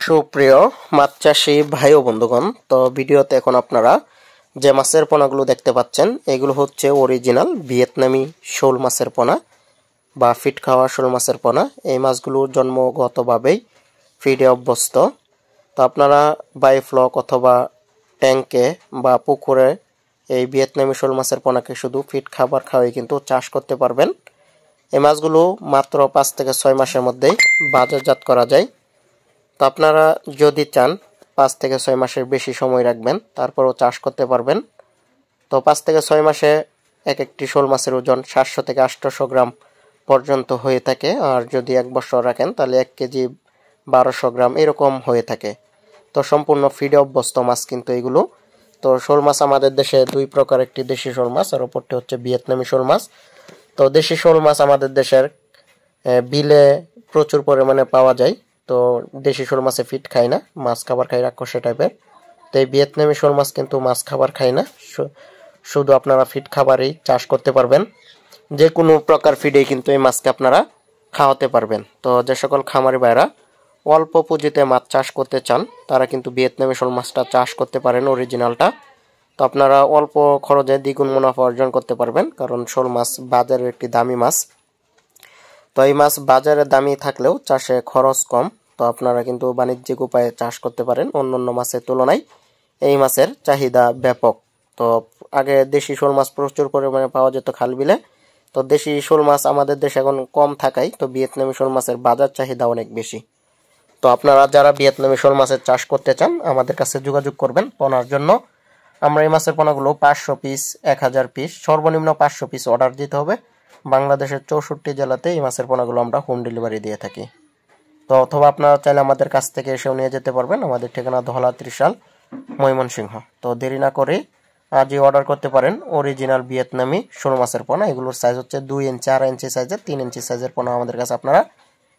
সুপ্রিয় মাছ চাষী ভাই ও বন্ধুগণ, তো ভিডিওতে এখন আপনারা যে মাছের পোনাগুলো দেখতে পাচ্ছেন এগুলো হচ্ছে অরিজিনাল ভিয়েতনামি শোল মাছের পোনা বা ফিট খাওয়া শোল মাছের পোনা। এই মাছগুলো জন্মগতভাবেই ফিডে অভ্যস্ত। তো আপনারা বায়োফ্লক অথবা ট্যাঙ্কে বা পুকুরে এই ভিয়েতনামি শোল মাছের পোনাকে শুধু ফিট খাবার খাওয়াই কিন্তু চাষ করতে পারবেন। এই মাছগুলো মাত্র 5 থেকে 6 মাসের মধ্যেই বাজারজাত করা যায়। তো আপনারা যদি চান 5 থেকে 6 মাসের বেশি সময় রাখবেন, তারপরও চাষ করতে পারবেন। তো 5 থেকে 6 মাসে এক একটি শোল মাছের ওজন 700 থেকে 800 গ্রাম পর্যন্ত হয়ে থাকে। আর যদি 1 বছর রাখেন তাহলে 1 কেজি 1200 গ্রাম এরকম হয়ে থাকে। তো সম্পূর্ণ ফিডে অভ্যস্ত মাছ কিন্তু এগুলো। তো শোল মাছ আমাদের দেশে দুই প্রকার, একটি দেশি শোল মাছ আর অপরটি হচ্ছে ভিয়েতনামি শোল মাছ। তো দেশি শোল মাছ আমাদের দেশের বিলে প্রচুর পরিমাণে পাওয়া যায়। তো দেশি শোল মাছে ফিট খায় না, মাছ খাবার খায় রাক্ষসে টাইপের। তো এই ভিয়েতনামি শোল মাছ কিন্তু মাছ খাবার খায় না, শুধু আপনারা ফিট খাবারই চাষ করতে পারবেন। যে কোনো প্রকার ফিডেই কিন্তু এই মাছকে আপনারা খাওয়াতে পারবেন। তো যে সকল খামারি ভাইরা অল্প পুঁজিতে মাছ চাষ করতে চান তারা কিন্তু ভিয়েতনামি শোল মাছটা চাষ করতে পারেন, অরিজিনালটা। তো আপনারা অল্প খরচে দ্বিগুণ মুনাফা অর্জন করতে পারবেন, কারণ শোল মাছ বাজারের একটি দামি মাছ। তো এই মাছ বাজারে দামি থাকলেও চাষে খরচ কম। তো আপনারা কিন্তু বাণিজ্যিক উপায়ে চাষ করতে পারেন। অন্যান্য মাছের তুলনায় এই মাছের চাহিদা ব্যাপক। তো আগে দেশি শোল মাছ প্রচুর পরিমাণে পাওয়া যেত খাল বিলে। তো দেশি শোল মাছ আমাদের দেশে এখন কম থাকায় তো ভিয়েতনামি শোল মাছের বাজার চাহিদা অনেক বেশি। তো আপনারা যারা ভিয়েতনামি শোল মাছের চাষ করতে চান আমাদের কাছে যোগাযোগ করবেন পোনার জন্য। আমরা এই মাছের পোনাগুলো 500 পিস, 1000 পিস, সর্বনিম্ন 500 পিস অর্ডার দিতে হবে। বাংলাদেশের 64 জেলাতে এই মাছের পোনাগুলো আমরা হোম ডেলিভারি দিয়ে থাকি। তো অথবা আপনারা চাইলে আমাদের কাছ থেকে এসেও নিয়ে যেতে পারবেন। আমাদের ঠিকানা ধলা ত্রিশাল, ময়মনসিংহ। তো দেরি না করে আজই অর্ডার করতে পারেন অরিজিনাল ভিয়েতনামি শোল মাছের পোনা। এগুলোর সাইজ হচ্ছে 2 ইঞ্চি, 2.5 ইঞ্চি সাইজের, 3 ইঞ্চি সাইজের পোনা আমাদের কাছে আপনারা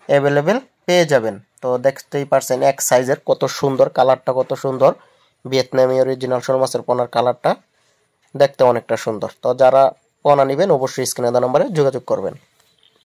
অ্যাভেলেবেল পেয়ে যাবেন। তো দেখতেই পারছেন এক সাইজের কত সুন্দর, কালারটা কত সুন্দর। ভিয়েতনামি অরিজিনাল শোল মাছের পোনার কালারটা দেখতে অনেকটা সুন্দর। তো যারা পোনা নেবেন অবশ্যই স্ক্রিনে দেওয়া নম্বরে যোগাযোগ করবেন।